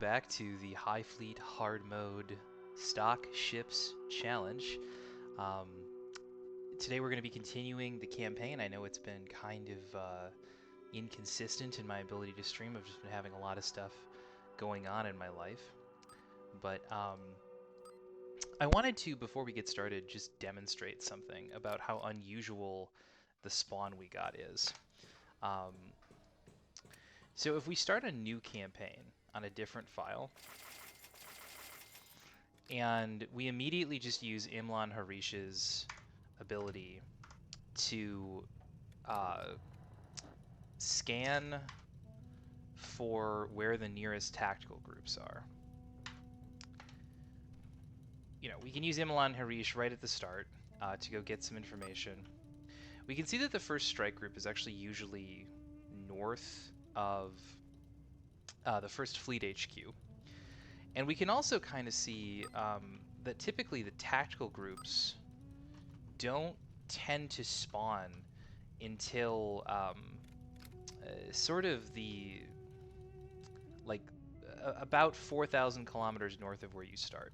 back to the Highfleet Hard Mode Stock Ships Challenge. Um, Today we're going to be continuing the campaign. I know it's been kind of inconsistent in my ability to stream. I've just been having a lot of stuff going on in my life. But I wanted to, before we get started, just demonstrate something about how unusual the spawn we got is. Um, so if we start a new campaign on a different file, and we immediately just use Imlan Harish's ability to scan for where the nearest tactical groups are. We can use Imlan Harish right at the start to go get some information. We can see that the first strike group is actually usually north of the first fleet HQ. And we can also kind of see that typically the tactical groups don't tend to spawn until sort of the about 4,000 kilometers north of where you start.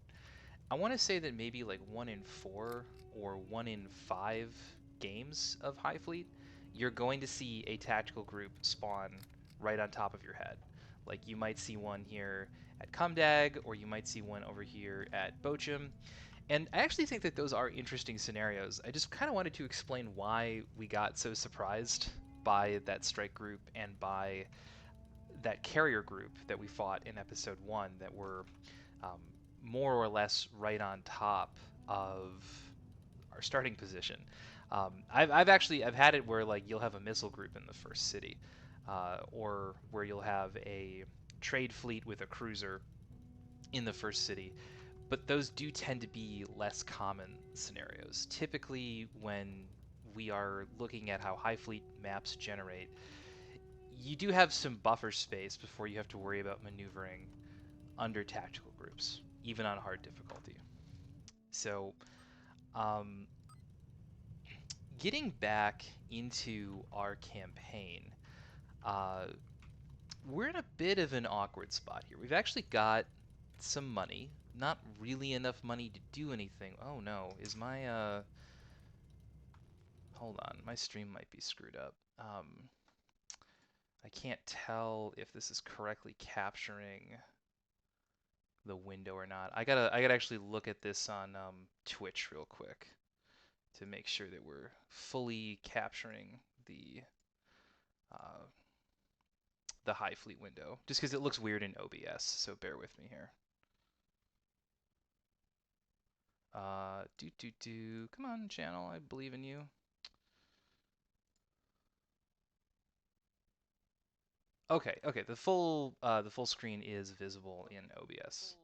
I want to say that maybe like 1 in 4 or 1 in 5 games of Highfleet, you're going to see a tactical group spawn right on top of your head. Like you might see one here at Cumdag, or you might see one over here at Bochum. And I actually think that those are interesting scenarios. I just kind of wanted to explain why we got so surprised by that strike group and by that carrier group that we fought in episode 1 that were more or less right on top of our starting position. I've had it where like you'll have a missile group in the first city, or where you'll have a trade fleet with a cruiser in the first city. But those do tend to be less common scenarios. Typically, when we are looking at how Highfleet maps generate, you do have some buffer space before you have to worry about maneuvering under tactical groups, even on hard difficulty. So, getting back into our campaign, we're in a bit of an awkward spot here. We've actually got some money. Not really enough money to do anything. Oh no, is my hold on, my stream might be screwed up. I can't tell if this is correctly capturing the window or not. I gotta actually look at this on Twitch real quick to make sure that we're fully capturing the Highfleet window, just because it looks weird in OBS, so bear with me here. Come on, channel, I believe in you. Okay, the full screen is visible in OBS.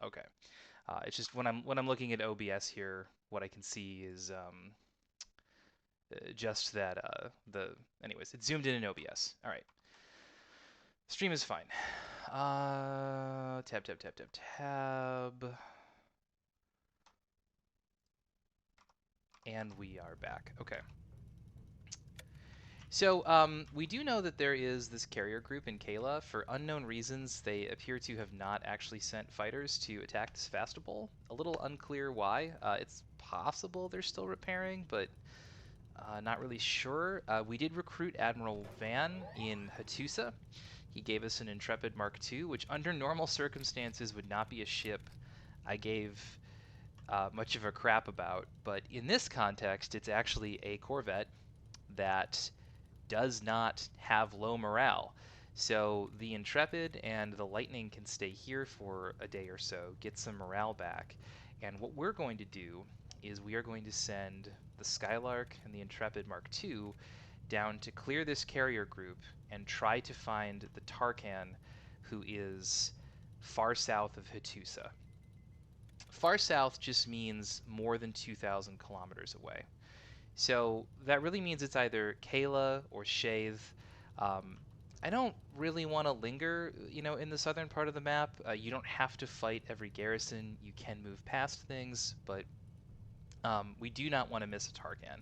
Okay. It's just when I'm looking at OBS here, what I can see is just that anyways, it's zoomed in OBS. All right. Stream is fine. Tab. And we are back. Okay. So we do know that there is this carrier group in Kayla. For unknown reasons, they appear to have not actually sent fighters to attack Sevastopol. A little unclear why. It's possible they're still repairing, but not really sure. We did recruit Admiral Van in Hattusa. He gave us an Intrepid Mark II, which under normal circumstances would not be a ship I gave much of a crap about. But in this context, it's actually a Corvette that does not have low morale. So the Intrepid and the Lightning can stay here for a day or so, get some morale back. And what we're going to do is we are going to send the Skylark and the Intrepid Mark II down to clear this carrier group and try to find the Tarkhan, who is far south of Hattusa. Far south just means more than 2,000 kilometers away. So that really means it's either Kayla or Shave. I don't really want to linger, in the southern part of the map. You don't have to fight every garrison. You can move past things, but we do not want to miss a Tarkhan.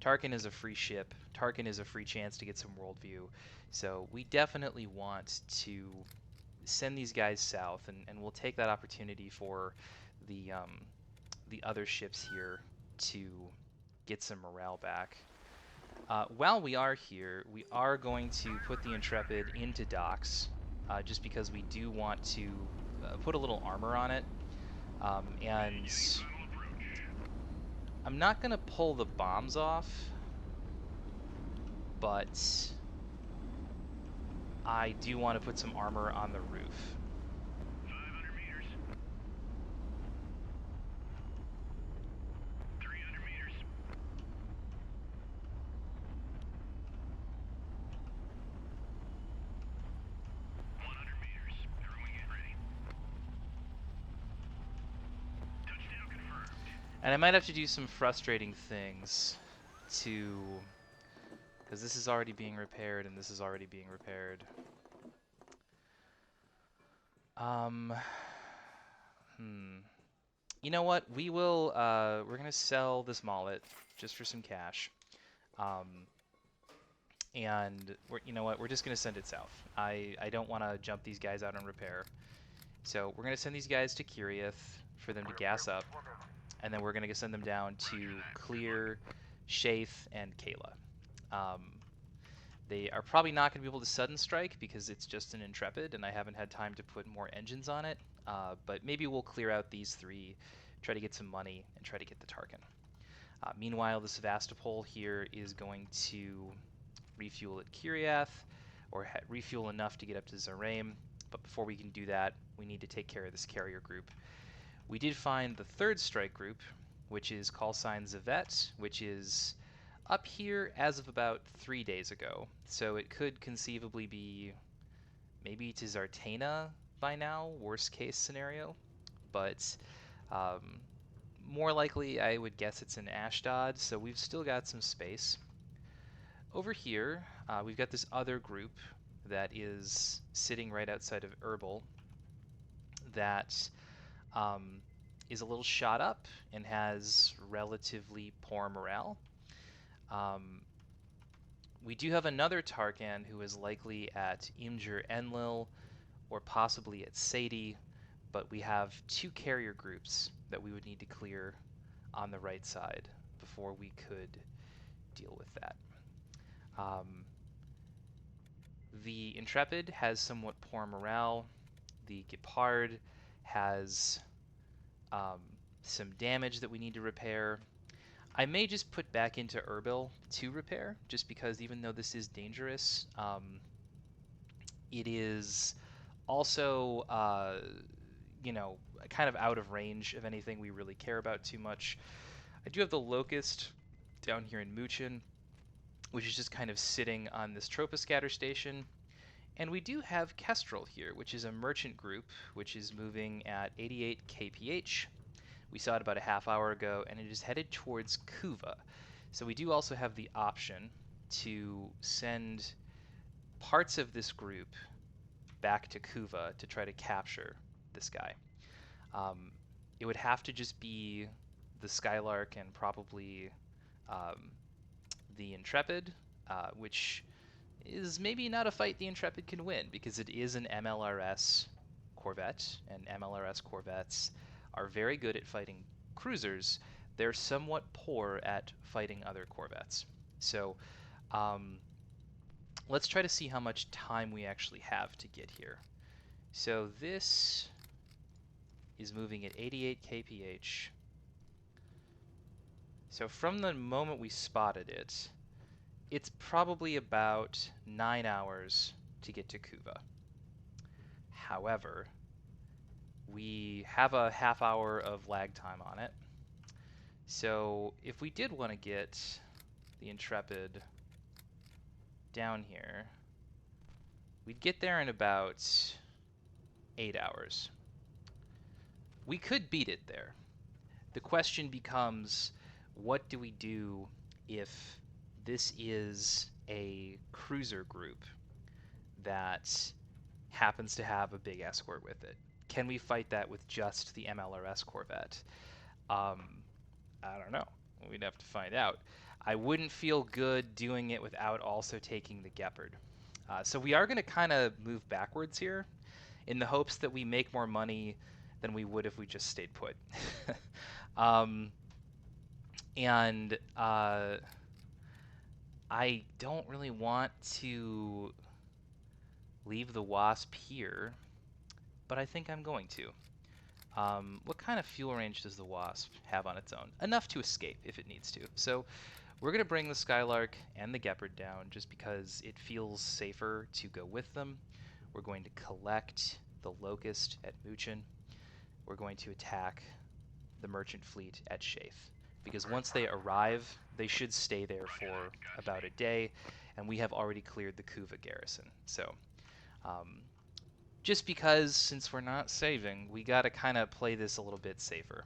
Tarkhan is a free ship. Tarkhan is a free chance to get some worldview. So we definitely want to send these guys south, and we'll take that opportunity for the other ships here to get some morale back. While we are here, we are going to put the Intrepid into docks, just because we do want to put a little armor on it. And I'm not going to pull the bombs off, but I do want to put some armor on the roof. 500 meters. 300 meters. 100 meters. Everyone get ready. Touchdown confirmed. And I might have to do some frustrating things to... because this is already being repaired and this is already being repaired. You know what? We will, we're gonna sell this mullet just for some cash. And you know what? We're just gonna send it south. I don't want to jump these guys out on repair. So we're gonna send these guys to Kiriath for them to gas up. And then we're gonna send them down to clear Shaith and Kayla. They are probably not going to be able to sudden strike because it's just an Intrepid and I haven't had time to put more engines on it. But maybe we'll clear out these three, try to get some money, and try to get the Tarkhan. Meanwhile, the Sevastopol here is going to refuel at Kiriath, or refuel enough to get up to Zaraim. But before we can do that, we need to take care of this carrier group. We did find the third strike group, which is call sign Zavet, which is up here as of about 3 days ago. So it could conceivably be maybe to Zartana by now, worst case scenario. But more likely, I would guess it's in Ashdod, so we've still got some space. Over here, we've got this other group that is sitting right outside of Erbil that is a little shot up and has relatively poor morale. We do have another Tarkhan who is likely at Imgur Enlil or possibly at Sadie, but we have 2 carrier groups that we would need to clear on the right side before we could deal with that. The Intrepid has somewhat poor morale. The Gepard has some damage that we need to repair. I may just put back into Erbil to repair, just because even though this is dangerous, it is also, you know, kind of out of range of anything we really care about too much. I do have the Locust down here in Muchin, which is just kind of sitting on this Troposcatter station. And we do have Kestrel here, which is a merchant group, which is moving at 88 kph. We saw it about a half hour ago, and it is headed towards Kuva. So we do also have the option to send parts of this group back to Kuva to try to capture this guy. It would have to just be the Skylark and probably the Intrepid, which is maybe not a fight the Intrepid can win because it is an MLRS Corvette, and MLRS Corvettes are very good at fighting cruisers. They're somewhat poor at fighting other Corvettes. So let's try to see how much time we actually have to get here. So this is moving at 88 kph. So from the moment we spotted it, it's probably about 9 hours to get to Kuva. However, we have a half hour of lag time on it. So if we did want to get the Intrepid down here, we'd get there in about 8 hours. We could beat it there. The question becomes, what do we do if this is a cruiser group that happens to have a big escort with it? Can we fight that with just the MLRS Corvette? I don't know. We'd have to find out. I wouldn't feel good doing it without also taking the Gepard. So we are going to kind of move backwards here, in the hopes that we make more money than we would if we just stayed put. um, and I don't really want to leave the Wasp here, but I think I'm going to. What kind of fuel range does the Wasp have on its own? Enough to escape if it needs to. So we're going to bring the Skylark and the Gepard down just because it feels safer to go with them. We're going to collect the Locust at Muchen. We're going to attack the merchant fleet at Shafe, because once they arrive, they should stay there for about a day, and we have already cleared the Kuva garrison. So just because, since we're not saving, we got to kind of play this a little bit safer.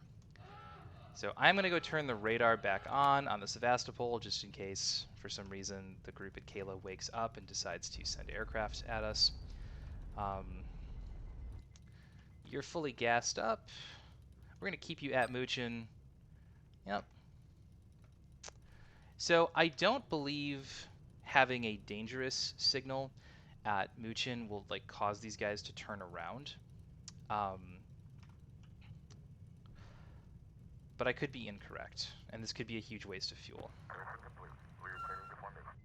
So I'm going to go turn the radar back on the Sevastopol, just in case, for some reason, the group at Kayla wakes up and decides to send aircraft at us. You're fully gassed up. We're going to keep you at Muchen. Yep. So I don't believe having a dangerous signal at Muchen will like cause these guys to turn around. But I could be incorrect, and this could be a huge waste of fuel.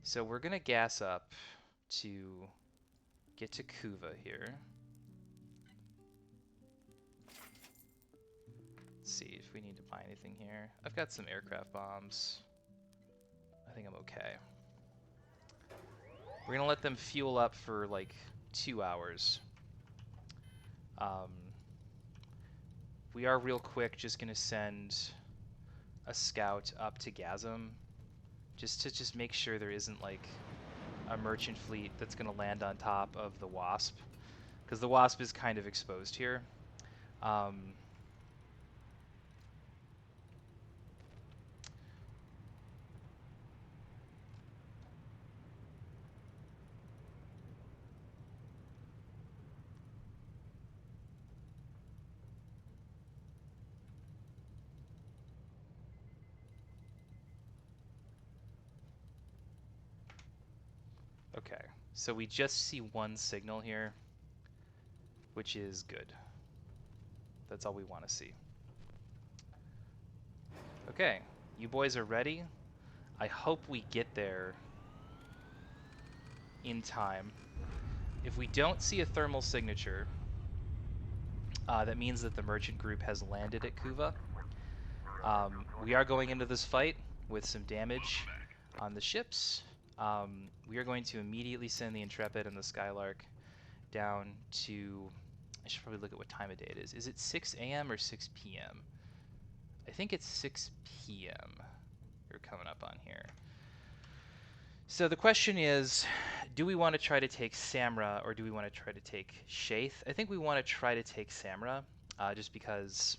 So we're going to gas up to get to Kuva here. Let's see if we need to buy anything here. I've got some aircraft bombs. I think I'm okay. We're going to let them fuel up for like 2 hours. We are real quick just going to send a scout up to Gazum just to make sure there isn't like a merchant fleet that's going to land on top of the Wasp, because the Wasp is kind of exposed here. Okay, so we just see one signal here, which is good. That's all we want to see. Okay, you boys are ready. I hope we get there in time. If we don't see a thermal signature, that means that the merchant group has landed at Kuva. We are going into this fight with some damage on the ships. We are going to immediately send the Intrepid and the Skylark down to... I should probably look at what time of day it is. Is it 6 a.m. or 6 p.m.? I think it's 6 p.m. You're coming up on here. So the question is, do we want to try to take Samra or do we want to try to take Shaith? I think we want to try to take Samra, just because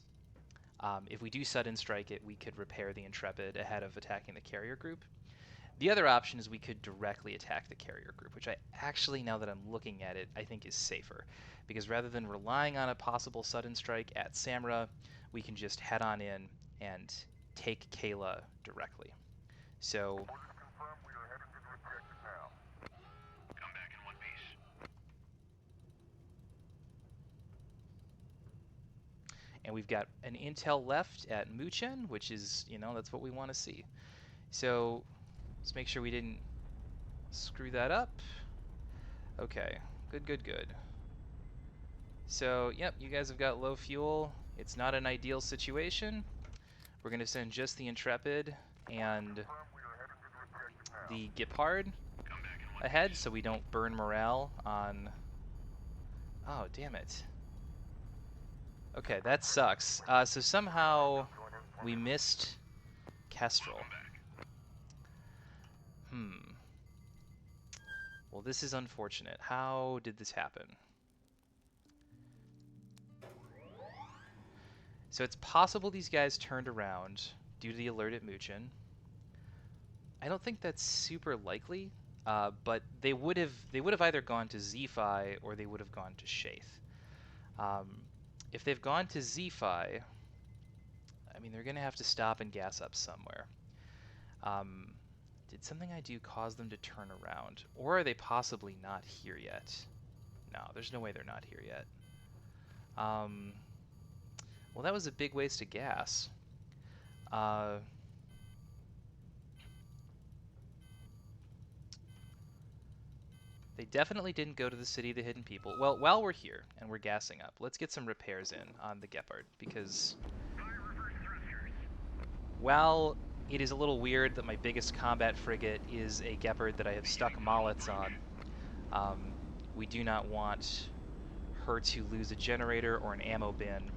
if we do sudden strike it, we could repair the Intrepid ahead of attacking the carrier group. The other option is we could directly attack the carrier group, which I actually, now that I'm looking at it, I think is safer. Because rather than relying on a possible sudden strike at Samra, we can just head on in and take Kayla directly. So... Come back in one piece. And we've got an intel left at Muchen, which is, you know, that's what we want to see. So let's make sure we didn't screw that up. Okay, good, good, good. So, yep, you guys have got low fuel. It's not an ideal situation. We're going to send just the Intrepid and the Gepard ahead so we don't burn morale on... Oh, damn it. Okay, that sucks. So somehow we missed Kestrel. Well, this is unfortunate. How did this happen? So it's possible these guys turned around due to the alert at Muchen. I don't think that's super likely, but they would have either gone to Zephi or they would have gone to Shaith. If they've gone to Zephi, I mean, they're going to have to stop and gas up somewhere. Did something I do cause them to turn around? Or are they possibly not here yet? No, there's no way they're not here yet. Well, that was a big waste of gas. Uh, they definitely didn't go to the City of the Hidden People. Well, while we're here and we're gassing up, let's get some repairs in on the Gepard, because while it is a little weird that my biggest combat frigate is a Gepard that I have stuck mollets on, we do not want her to lose a generator or an ammo bin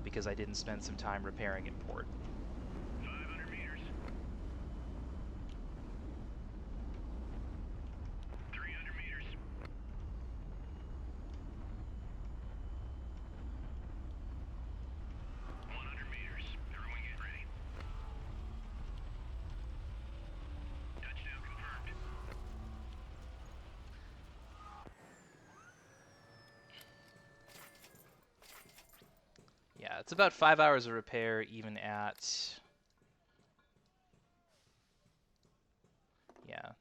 because I didn't spend some time repairing in port. 500 meters. 300 meters. 100 meters. Throwing it. Ready. Touchdown confirmed. Yeah, it's about 5 hours of repair even at... Yeah.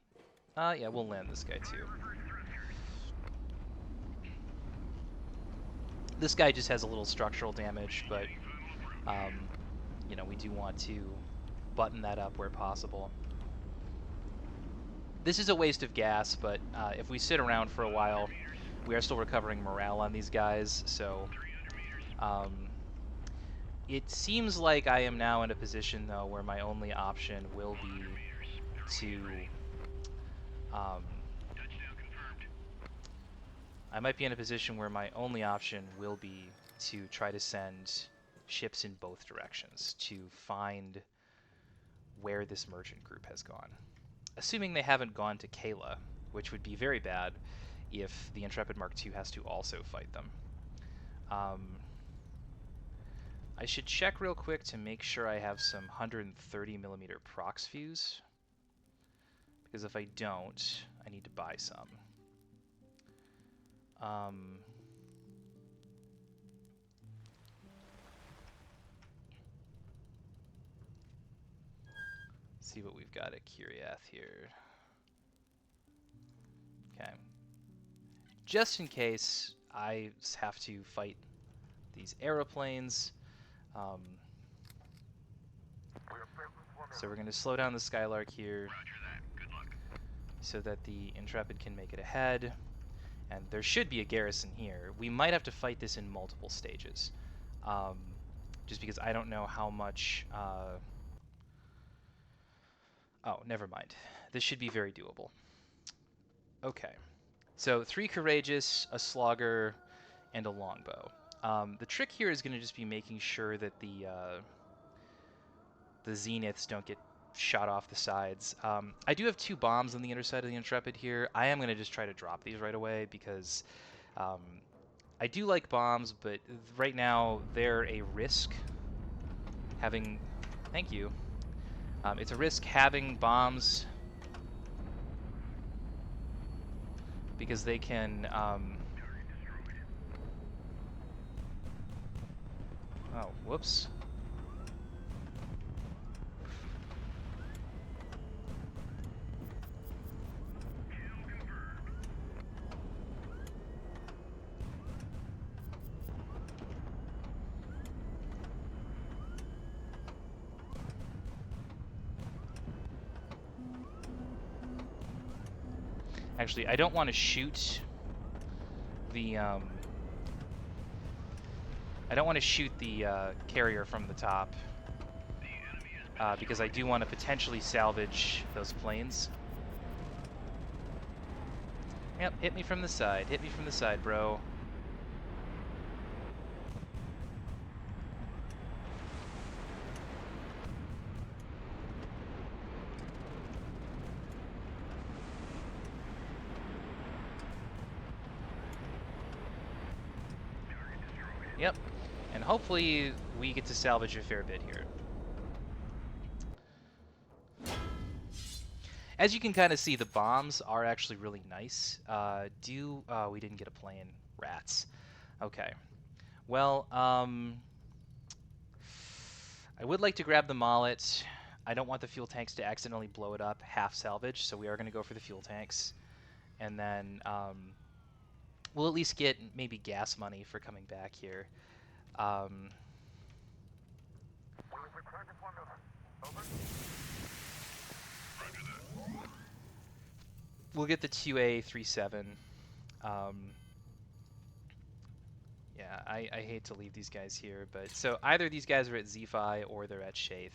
Yeah, we'll land this guy too. This guy just has a little structural damage, but, you know, we do want to button that up where possible. This is a waste of gas, but if we sit around for a while, we are still recovering morale on these guys, so... it seems like I am now in a position, though, where my only option will be to... I might be in a position where my only option will be to try to send ships in both directions to find where this merchant group has gone. Assuming they haven't gone to Kayla, which would be very bad if the Intrepid Mark II has to also fight them. I should check real quick to make sure I have some 130mm prox fuse, because if I don't, I need to buy some. See what we've got at Kiriath here. Okay. Just in case I have to fight these aeroplanes. So we're going to slow down the Skylark here so that the Intrepid can make it ahead. And there should be a garrison here. We might have to fight this in multiple stages. Just because I don't know how much... Oh, never mind. This should be very doable. Okay. So 3 Courageous, a Slogger, and a Longbow. The trick here is going to just be making sure that the Zeniths don't get shot off the sides. I do have 2 bombs on the inner side of the Intrepid here. I am going to just try to drop these right away because I do like bombs, but right now they're a risk. Thank you. It's a risk having bombs because they can... Oh, whoops. Actually, I don't want to shoot the carrier from the top because I do want to potentially salvage those planes. Yep, hit me from the side. Hit me from the side, bro. Yep, and hopefully we get to salvage a fair bit here. As you can kind of see, the bombs are actually really nice. We didn't get a plane. Rats. Okay. Well, I would like to grab the Mollet. I don't want the fuel tanks to accidentally blow it up half salvage, so we are going to go for the fuel tanks. And then we'll at least get maybe gas money for coming back here. We'll get the 2A37. Yeah, I hate to leave these guys here, but so either these guys are at Z-Fi or they're at Shaith.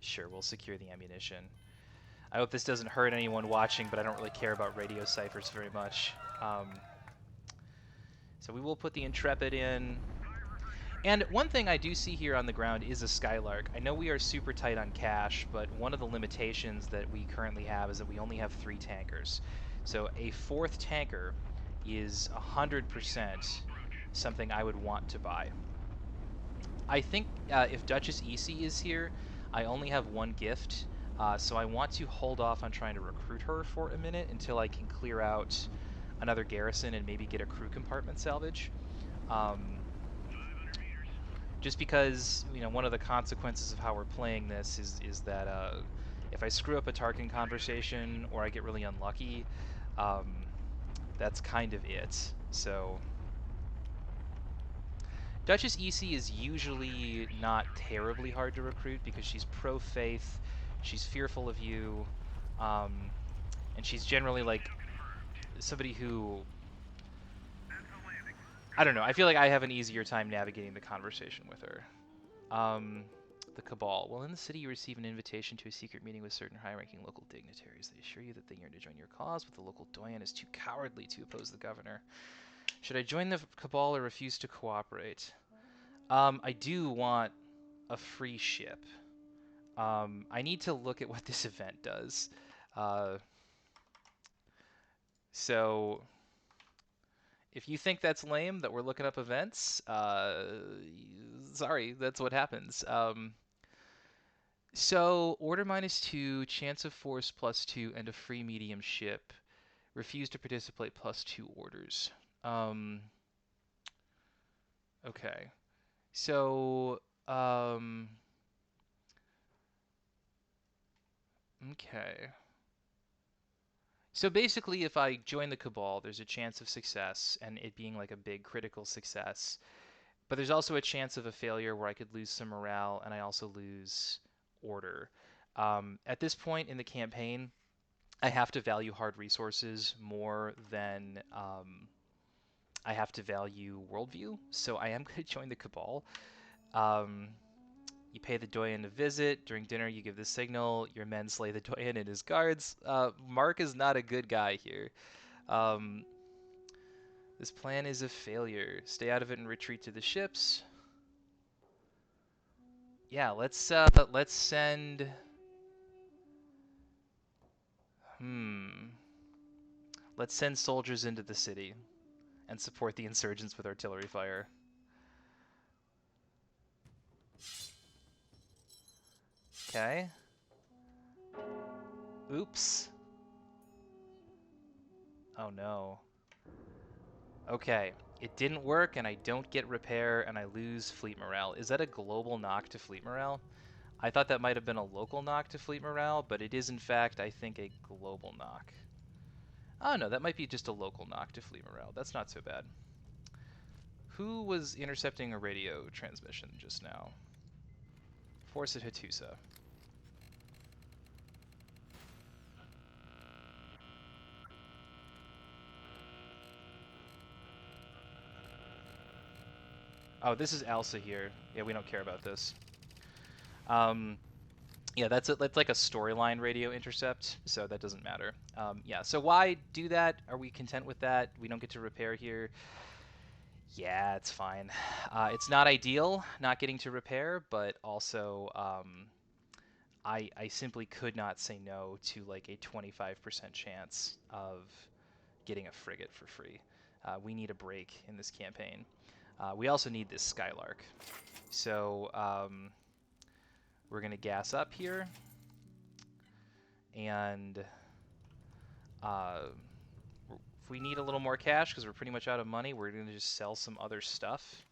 Sure, we'll secure the ammunition. I hope this doesn't hurt anyone watching, but I don't really care about radio ciphers very much. So we will put the Intrepid in. And one thing I do see here on the ground is a Skylark. I know we are super tight on cash, but one of the limitations that we currently have is that we only have 3 tankers. So a 4th tanker is 100% something I would want to buy. I think if Duchess EC is here, I only have 1 gift, so I want to hold off on trying to recruit her for a minute until I can clear out another garrison and maybe get a crew compartment salvage. Just because, you know, one of the consequences of how we're playing this is that if I screw up a Tarkhan conversation or I get really unlucky, that's kind of it. So Duchess EC is usually not terribly hard to recruit because she's pro-faith, she's fearful of you, and she's generally like somebody who, I don't know, I feel like I have an easier time navigating the conversation with her. The Cabal. Well, in the city you receive an invitation to a secret meeting with certain high-ranking local dignitaries. They assure you that they yearn to join your cause, but the local doyen is too cowardly to oppose the governor. Should I join the Cabal or refuse to cooperate? I do want a free ship. I need to look at what this event does. So if you think that's lame, that we're looking up events, sorry, that's what happens. So, order -2, chance of force +2, and a free medium ship. Refuse to participate +2 orders. Okay. So, okay. So basically, if I join the Cabal, there's a chance of success, and it being like a big critical success. But there's also a chance of a failure where I could lose some morale, and I also lose order. At this point in the campaign, I have to value hard resources more than I have to value worldview, so I am going to join the Cabal. You pay the doyen a visit. During dinner, you give the signal. Your men slay the doyen and his guards. Mark is not a good guy here. This plan is a failure. Stay out of it and retreat to the ships. Yeah, let's send. Let's send soldiers into the city and support the insurgents with artillery fire. Okay. Oops. Oh no. Okay. It didn't work, and I don't get repair, and I lose fleet morale. Is that a global knock to fleet morale? I thought that might have been a local knock to fleet morale, but it is in fact, I think, a global knock. Oh no, that might be just a local knock to fleet morale. That's not so bad. Who was intercepting a radio transmission just now? Force at Hattusa. Oh, this is Elsa here. Yeah, we don't care about this. Yeah, that's like a storyline radio intercept, so that doesn't matter. Yeah, so why do that? Are we content with that? We don't get to repair here. Yeah, it's fine. It's not ideal not getting to repair, but also I simply could not say no to like a 25% chance of getting a frigate for free. We need a break in this campaign. We also need this Skylark. So we're going to gas up here. And if we need a little more cash because we're pretty much out of money, we're going to just sell some other stuff.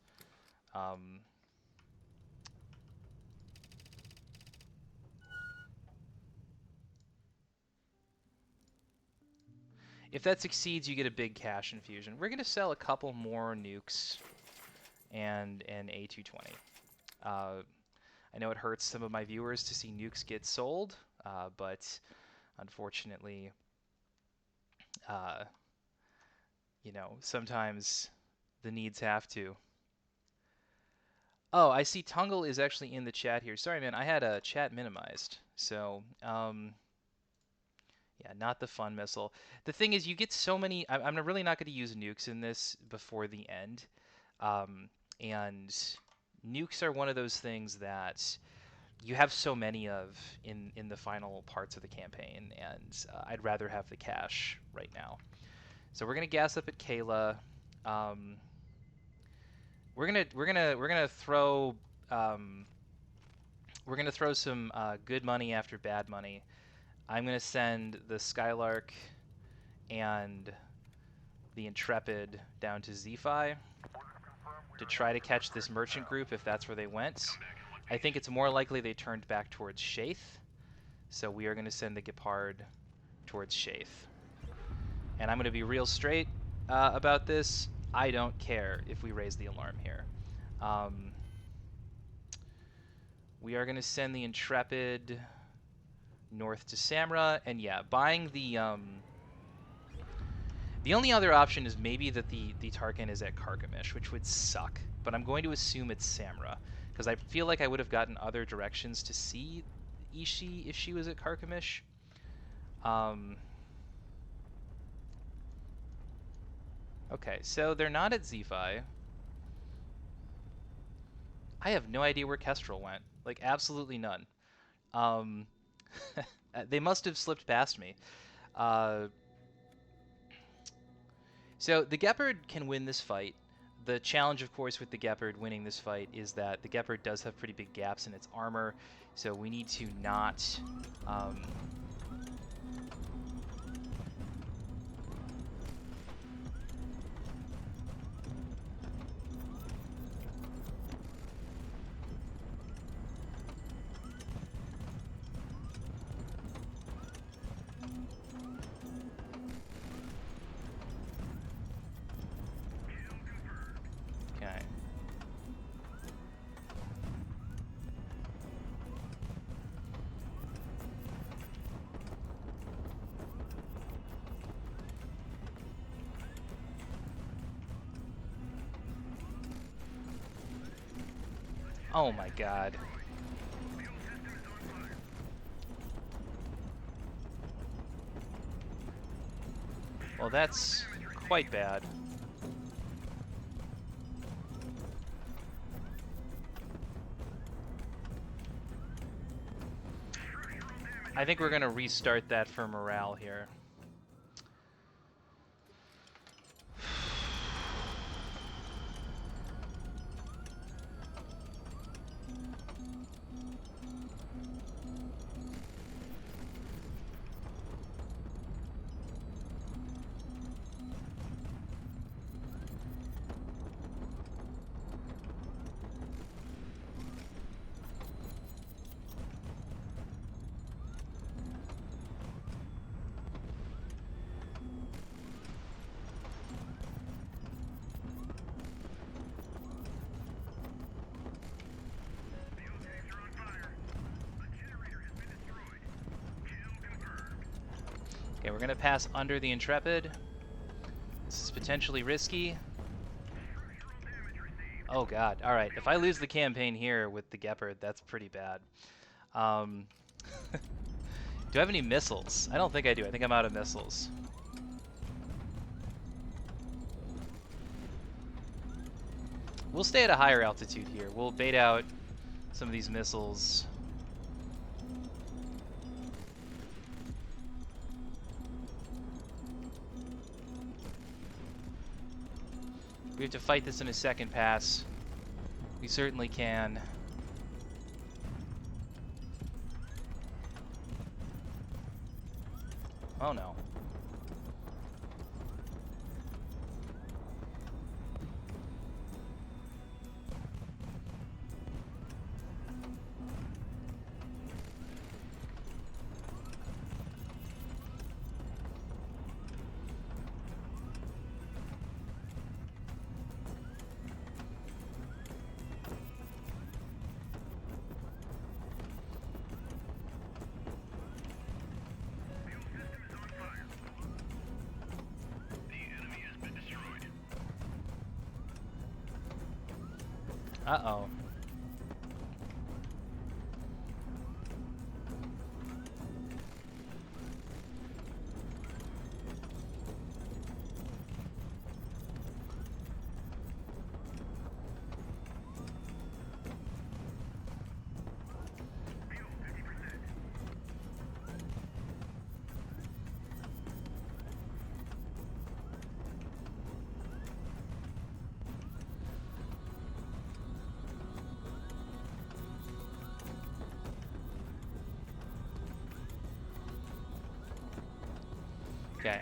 If that succeeds, you get a big cash infusion. We're going to sell a couple more nukes and an A220. I know it hurts some of my viewers to see nukes get sold, but unfortunately, you know, sometimes the needs have to. Oh, I see Tungle is actually in the chat here. Sorry, man, I had a chat minimized. So, yeah, not the fun missile. The thing is, you get so many. I'm really not going to use nukes in this before the end. And nukes are one of those things that you have so many of in the final parts of the campaign, and I'd rather have the cash right now. So we're gonna gas up at Kayla. We're gonna throw some good money after bad money. I'm gonna send the Skylark and the Intrepid down to Zephi to try to catch this merchant group if that's where they went. I think it's more likely they turned back towards Shaith, so we are going to send the Gepard towards Shaith. And I'm going to be real straight about this. I don't care if we raise the alarm here. We are going to send the Intrepid north to Samra, and yeah, buying the only other option is maybe that the Tarkhan is at Carchemish, which would suck, but I'm going to assume it's Samra, because I feel like I would have gotten other directions to see Ishi if she was at Carchemish. Okay, so they're not at Zephi. I have no idea where Kestrel went. Like, absolutely none. They must have slipped past me. So the Gepard can win this fight. The challenge, of course, with the Gepard winning this fight is that the Gepard does have pretty big gaps in its armor, so we need to not... Okay. Oh my god. Well, that's quite bad. I think we're going to restart that for morale here. Okay, we're going to pass under the Intrepid. This is potentially risky. Oh god, alright. If I lose the campaign here with the Gepard, that's pretty bad. Do I have any missiles? I don't think I do. I think I'm out of missiles. We'll stay at a higher altitude here. We'll bait out some of these missiles. We have to fight this in a second pass. We certainly can. Oh no. Uh-oh. Okay.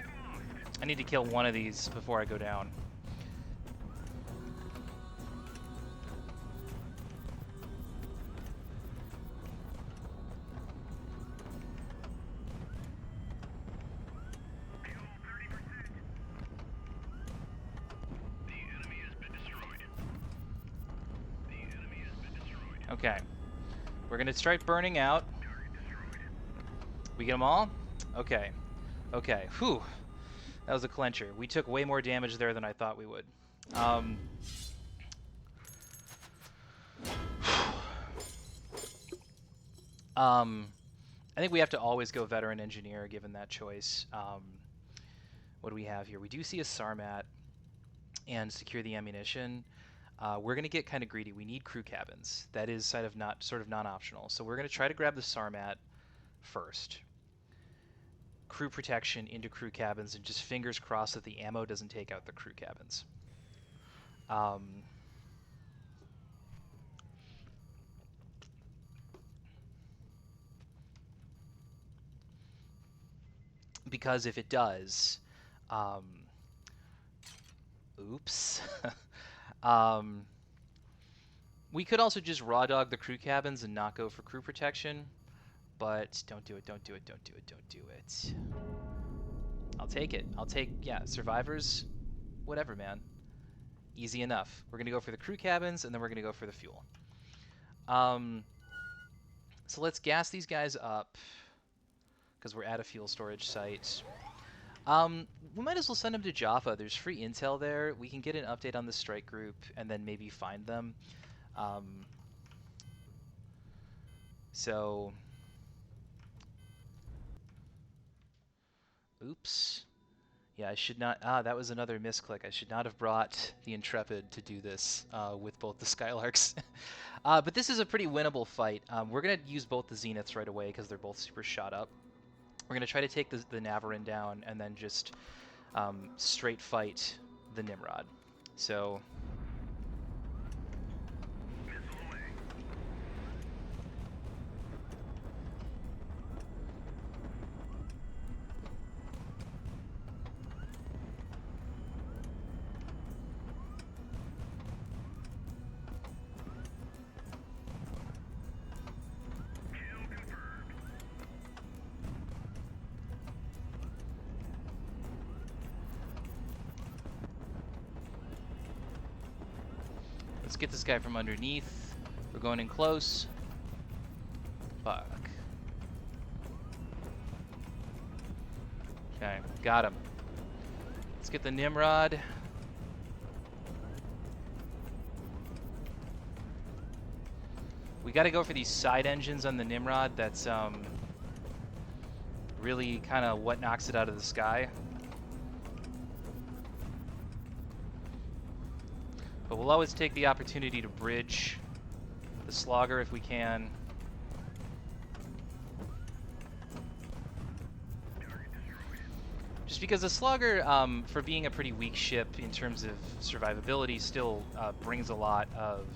I need to kill one of these before I go down. Okay. We're gonna start burning out. We get them all? Okay. Okay. Whew. That was a clencher. We took way more damage there than I thought we would. I think we have to always go veteran engineer given that choice. What do we have here? We do see a Sarmat and secure the ammunition. We're going to get kind of greedy. We need crew cabins. That is sort of non-optional. So we're going to try to grab the Sarmat first. Crew protection into crew cabins, and just fingers crossed that the ammo doesn't take out the crew cabins. Because if it does, oops. We could also just raw dog the crew cabins and not go for crew protection, but don't do it, don't do it, don't do it, don't do it. I'll take it. I'll take, yeah, survivors, whatever, man. Easy enough. We're going to go for the crew cabins, and then we're going to go for the fuel. So let's gas these guys up, because we're at a fuel storage site. We might as well send them to Jaffa. There's free intel there. We can get an update on the strike group, and then maybe find them. So... Oops. Yeah, I should not... that was another misclick. I should not have brought the Intrepid to do this with both the Skylarks. But this is a pretty winnable fight. We're going to use both the Zeniths right away because they're both super shot up. We're going to try to take the Navarin down and then just straight fight the Nimrod. So... Let's get this guy from underneath. We're going in close. Fuck. Okay, got him. Let's get the Nimrod. We got to go for these side engines on the Nimrod. That's really kind of what knocks it out of the sky. But we'll always take the opportunity to bridge the Slogger if we can. Just because the Slogger, for being a pretty weak ship in terms of survivability, still brings a lot of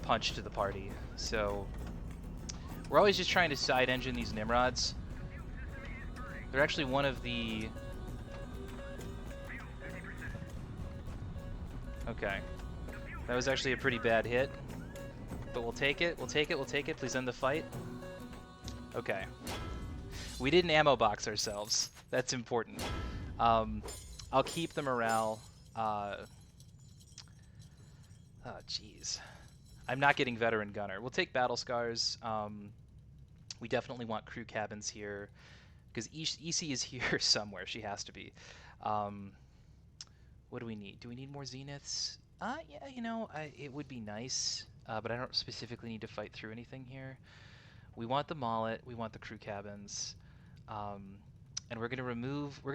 punch to the party. So we're always just trying to side engine these Nimrods. They're actually one of the... Okay. That was actually a pretty bad hit. But we'll take it, we'll take it, we'll take it. Please end the fight. Okay. We didn't ammo box ourselves. That's important. I'll keep the morale. Oh, jeez. I'm not getting veteran gunner. We'll take battle scars. We definitely want crew cabins here. Because EC is here somewhere. She has to be. What do we need? Do we need more Zeniths? Yeah, you know, it would be nice, but I don't specifically need to fight through anything here. We want the Mallet, we want the crew cabins, um, and we're going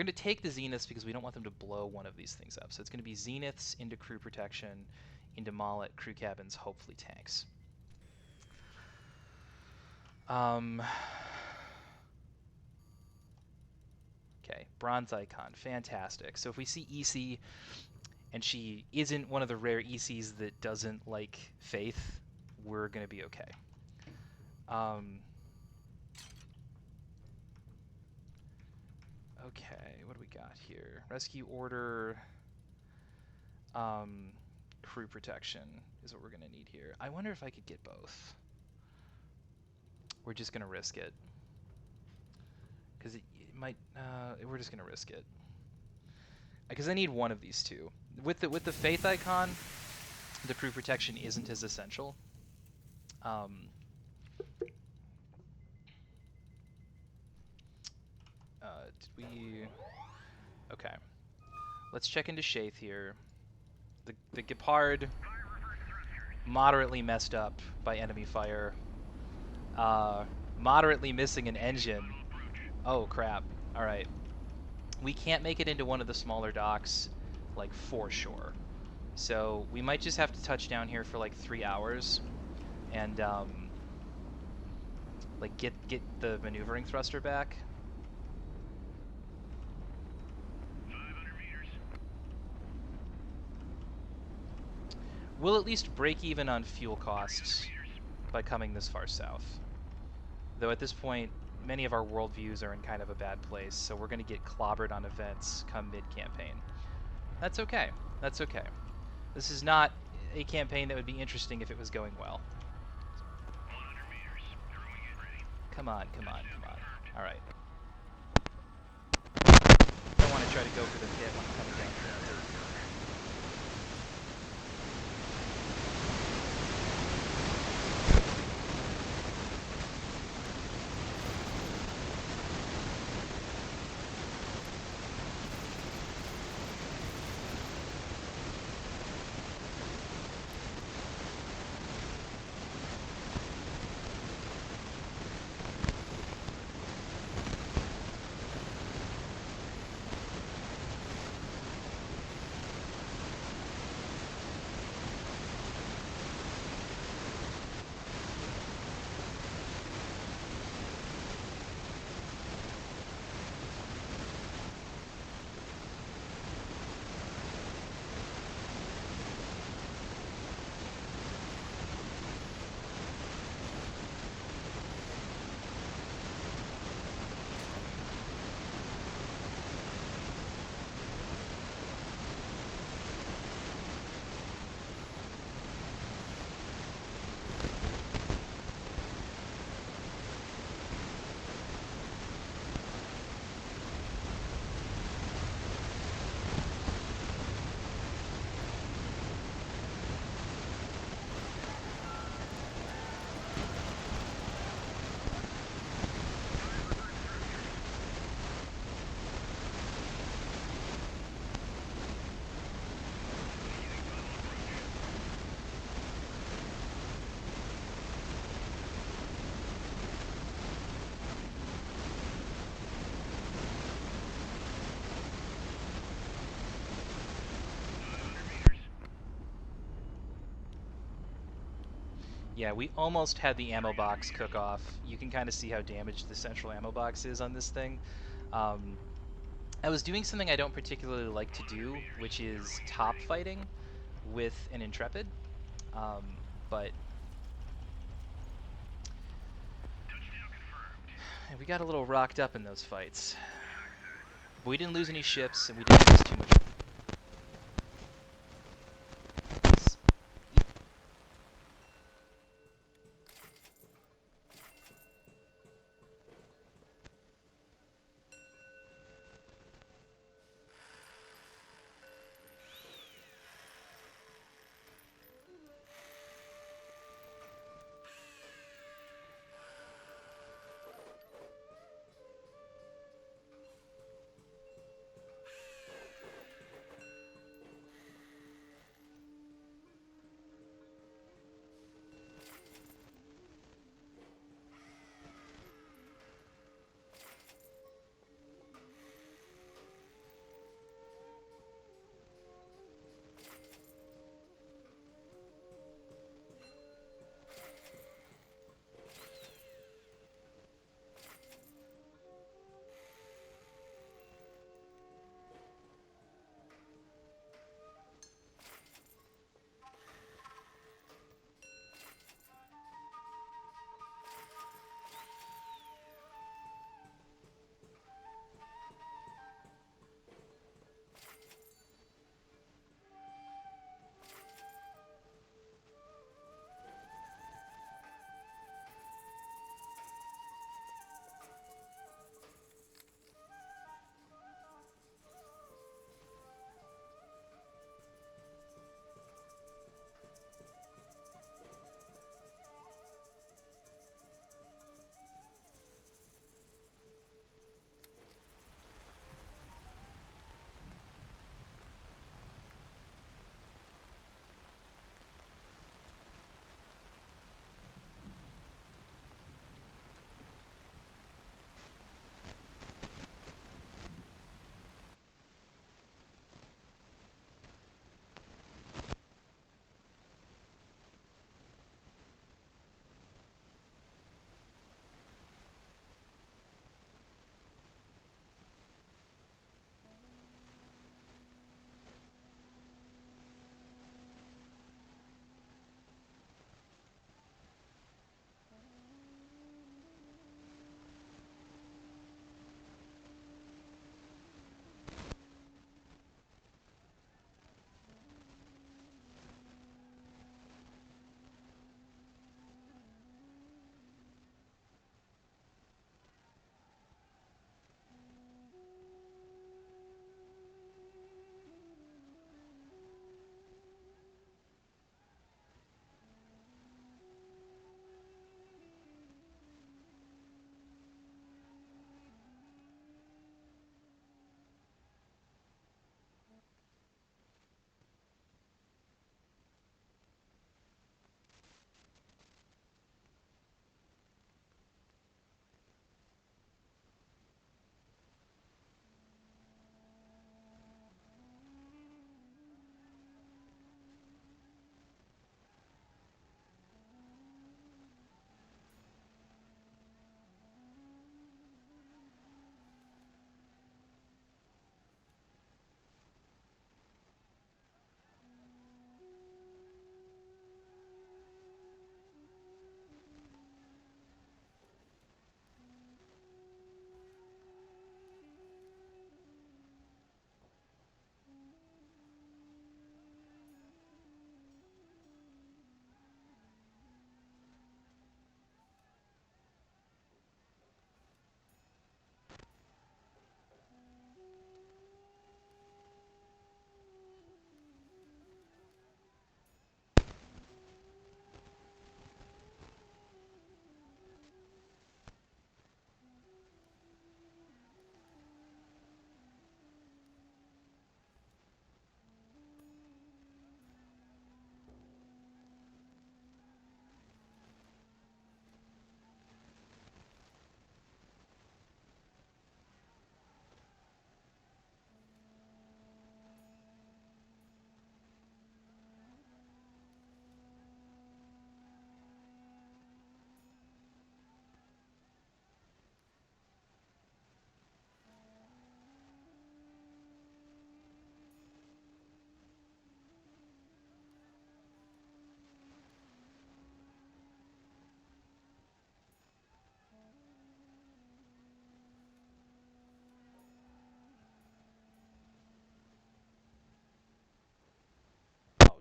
to take the Zeniths because we don't want them to blow one of these things up. So it's going to be Zeniths into crew protection, into Mallet, crew cabins, hopefully tanks. Okay, Bronze Icon, fantastic. So if we see EC, and she isn't one of the rare ECs that doesn't like Faith, we're going to be okay. Okay, what do we got here? Rescue order, crew protection is what we're going to need here. I wonder if I could get both. We're just going to risk it. Because it might, we're just going to risk it. Because I need one of these two. With the Faith icon, the crew protection isn't as essential. Did we... Okay. Let's check into Shaith here. The Gepard, moderately messed up by enemy fire. Moderately missing an engine. Oh, crap. Alright. We can't make it into one of the smaller docks, like, for sure. So we might just have to touch down here for, like, 3 hours. And, like, get the maneuvering thruster back. 500 meters. We'll at least break even on fuel costs by coming this far south. Though at this point, many of our worldviews are in kind of a bad place, so we're going to get clobbered on events come mid-campaign. That's okay. That's okay. This is not a campaign that would be interesting if it was going well. 100 meters. Throwing it. Ready. Come on, come on, come on. All right. Don't want to try to go for the pit when I'm coming down here. Yeah, we almost had the ammo box cook off. You can kind of see how damaged the central ammo box is on this thing. I was doing something I don't particularly like to do, which is top fighting with an Intrepid, but we got a little rocked up in those fights. But we didn't lose any ships, and we didn't lose too much.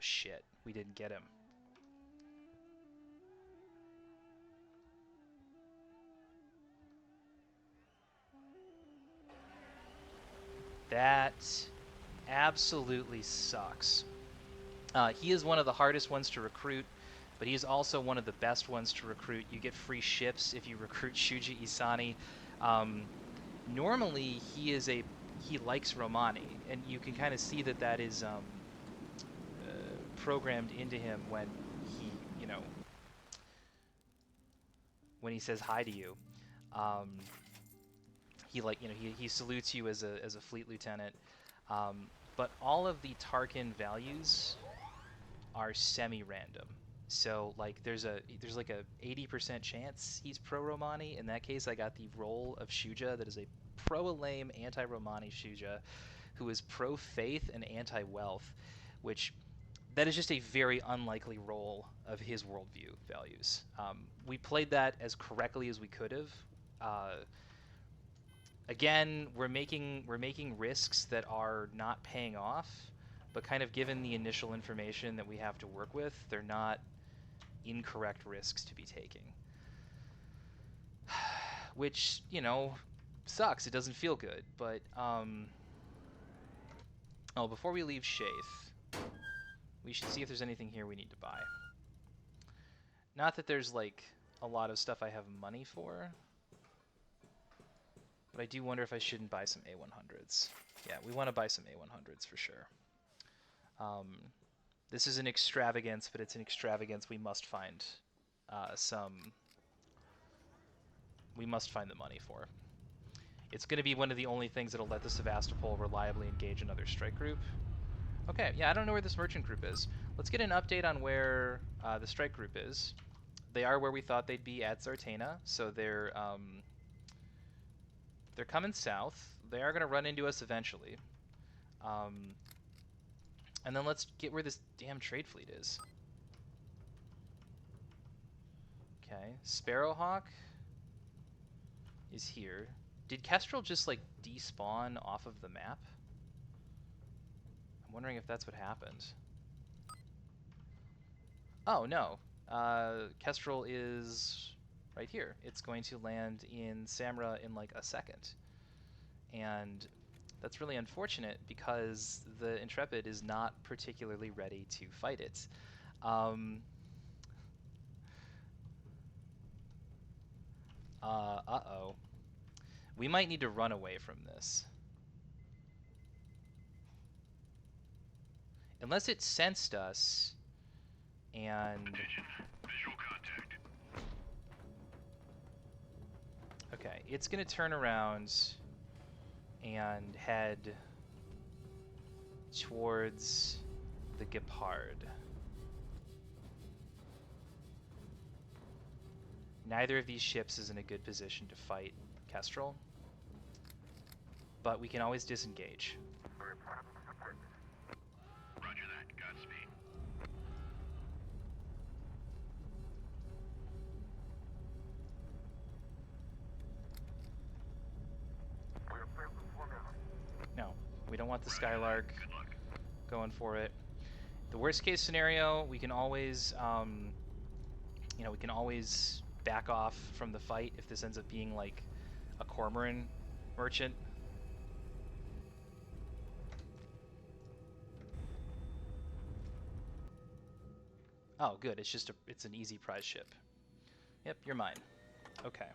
shit, we didn't get him. That absolutely sucks. He is one of the hardest ones to recruit, but he's also one of the best ones to recruit. You get free ships if you recruit Shuja-e-Sani. Normally, he likes Romani, and you can kind of see that is programmed into him when he, when he says hi to you. He salutes you as a fleet lieutenant. But all of the Tarkhan values are semi-random. So like there's like a 80% chance he's pro-Romani. In that case, I got the role of Shuja that is a pro-Alame anti-Romani Shuja who is pro-faith and anti-wealth, which that is just a very unlikely role of his worldview values. We played that as correctly as we could have. Again, we're making risks that are not paying off, but kind of given the initial information that we have to work with, they're not incorrect risks to be taking. Which, sucks. It doesn't feel good, but before we leave Shaith, we should see if there's anything here we need to buy. Not that there's like a lot of stuff I have money for, but I do wonder if I shouldn't buy some A100s. Yeah, we want to buy some A100s for sure. This is an extravagance, but it's an extravagance we must find we must find the money for. It's going to be one of the only things that'll let the Sevastopol reliably engage another strike group. Okay, yeah, I don't know where this merchant group is. Let's get an update on where the strike group is. They are where we thought they'd be at Zartana, so they're coming south. They are going to run into us eventually. And then let's get where this damn trade fleet is. Okay, Sparrowhawk is here. Did Kestrel just like despawn off of the map? I'm wondering if that's what happened. Oh no, Kestrel is right here. It's going to land in Samra in like a second. And that's really unfortunate because the Intrepid is not particularly ready to fight it. Uh-oh. We might need to run away from this. Unless it sensed us and... Attention. Visual contact. Okay, it's going to turn around and head towards the Gepard. Neither of these ships is in a good position to fight Kestrel, but we can always disengage. Roger that. Godspeed. No, we don't want the Skylark Good luck. going for it. The worst case scenario, we can always, we can always back off from the fight if this ends up being like a Cormoran merchant. Oh, good. It's an easy prize ship. Yep, you're mine. Okay.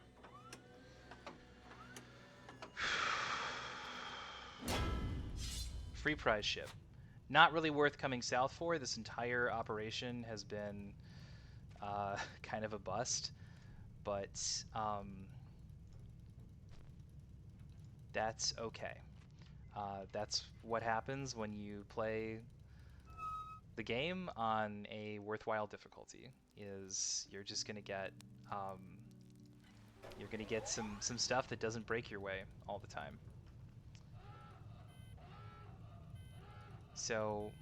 Free prize ship. Not really worth coming south for. This entire operation has been kind of a bust, but that's okay. That's what happens when you play the game on a worthwhile difficulty. Is you're just gonna get some stuff that doesn't break your way all the time. So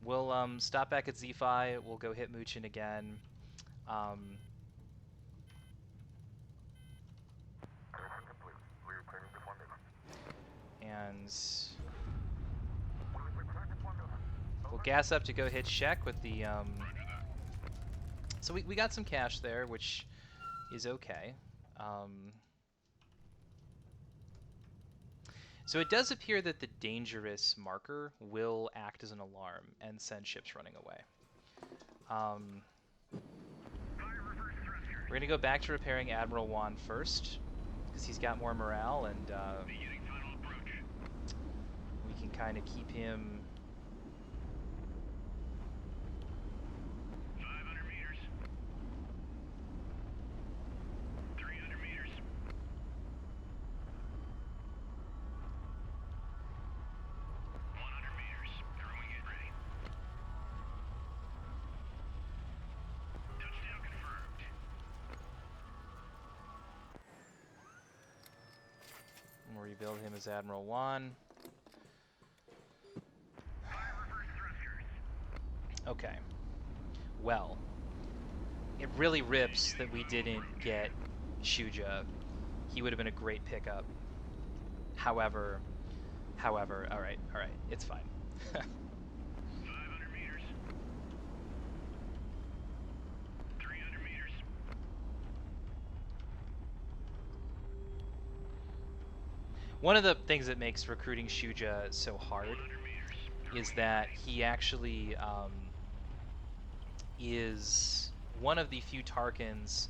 we'll stop back at Z-Fi. We'll go hit Muchin again. And We'll gas up to go hit Shek with the... So we got some cash there, which is okay. So it does appear that the dangerous marker will act as an alarm and send ships running away. We're going to go back to repairing Admiral Wan first, because he's got more morale, and we can kind of keep him... 500 meters. 300 meters. 100 meters. Throwing it. Ready. Touchdown confirmed. We'll rebuild him as Admiral Wan. Okay. Well, it really rips that we didn't get Shuja. He would have been a great pickup. However, all right, it's fine. 500 meters. 300 meters. One of the things that makes recruiting Shuja so hard 100 meters. is that he actually is one of the few Tarkans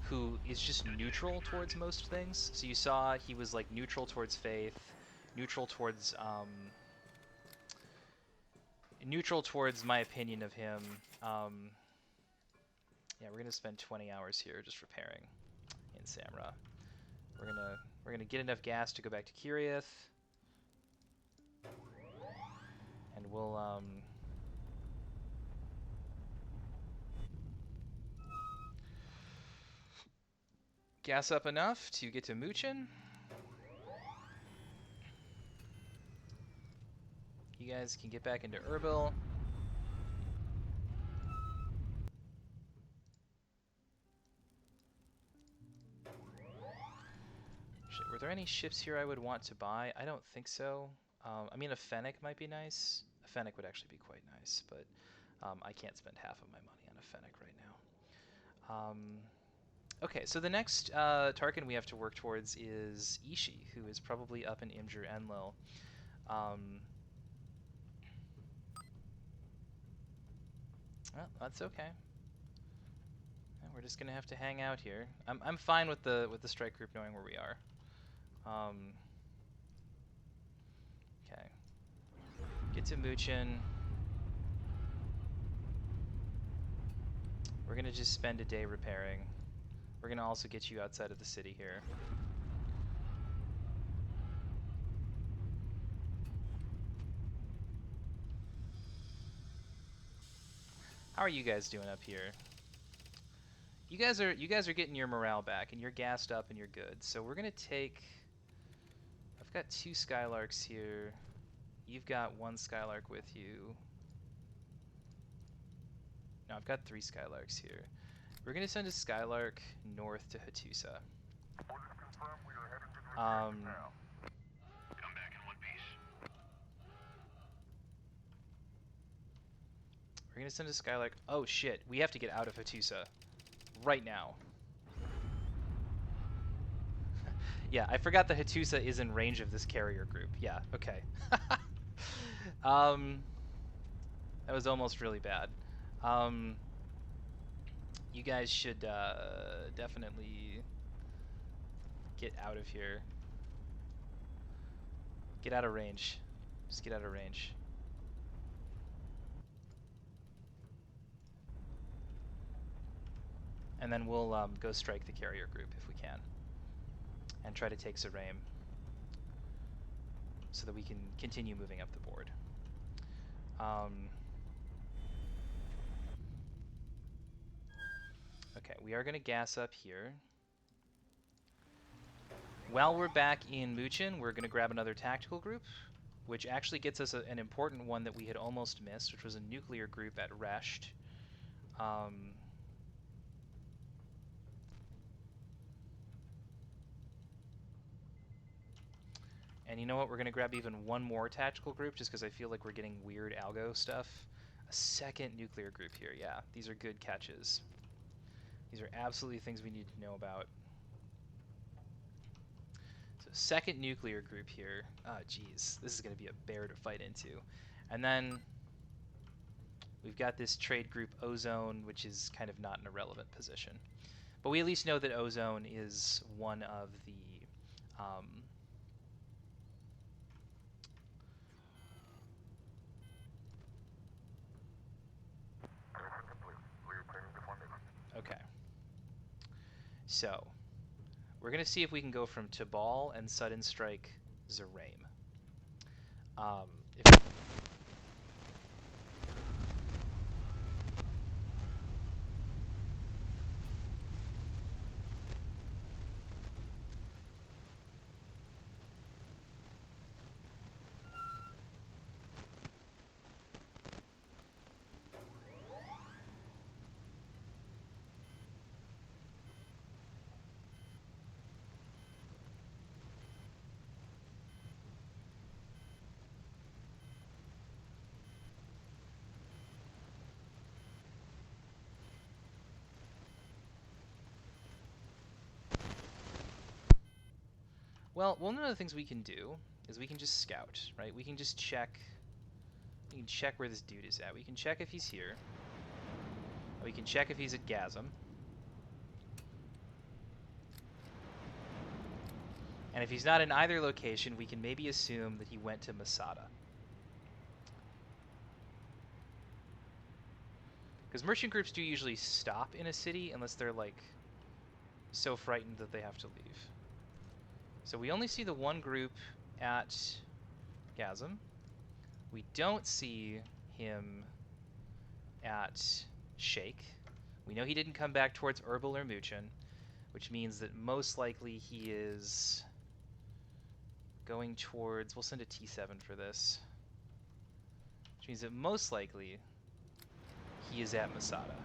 who is just neutral towards most things. So you saw he was like neutral towards faith, neutral towards my opinion of him. Yeah, we're gonna spend 20 hours here just repairing in Samra. We're gonna get enough gas to go back to Kirith, and we'll gas up enough to get to Muchin. You guys can get back into Erbil. Were there any ships here I would want to buy? I don't think so. I mean, a Fennec might be nice. A Fennec would actually be quite nice, but I can't spend half of my money on a Fennec right now. Okay, so the next Tarkin we have to work towards is Ishi, who is probably up in Imgur Enlil. Well, that's okay. We're just gonna have to hang out here. I'm fine with the strike group knowing where we are. Okay. Get to Muchin. We're gonna just spend a day repairing. We're gonna also get you outside of the city here. How are you guys doing up here? You guys are getting your morale back, and you're gassed up, and you're good. So we're gonna take... I've got 2 Skylarks here. You've got 1 Skylark with you. No, I've got 3 Skylarks here. We're gonna send a Skylark north to Hattusa. Come back in one piece. We're gonna send a Skylark. Oh shit, we have to get out of Hattusa right now. Yeah, I forgot that Hattusa is in range of this carrier group. Yeah, okay. That was almost really bad. You guys should definitely get out of here. Get out of range. Just get out of range. And then we'll go strike the carrier group if we can. And try to take Zaraim so that we can continue moving up the board. Okay, we are going to gas up here. While we're back in Muchin, we're going to grab another tactical group, which actually gets us an important one that we had almost missed, which was a nuclear group at Resht. And you know what? We're going to grab even one more tactical group just because I feel like we're getting weird algo stuff. A second nuclear group here. Yeah, these are good catches. These are absolutely things we need to know about. So second nuclear group here. Oh, geez. This is going to be a bear to fight into. And then we've got this trade group Ozone, which is kind of not in a relevant position. But we at least know that Ozone is one of the... okay. So, we're going to see if we can go from Cabal and Sudden Strike Zeraim. If Well, one of the things we can do is we can just scout, right? We can just check. We can check where this dude is at. We can check if he's here. We can check if he's at Gasm. And if he's not in either location, we can maybe assume that he went to Masada. Because merchant groups do usually stop in a city unless they're like so frightened that they have to leave. So we only see the one group at Gasm. We don't see him at Sheikh. We know he didn't come back towards Erbil or Muchin, which means that most likely he is going towards... We'll send a T7 for this. Which means that most likely he is at Masada.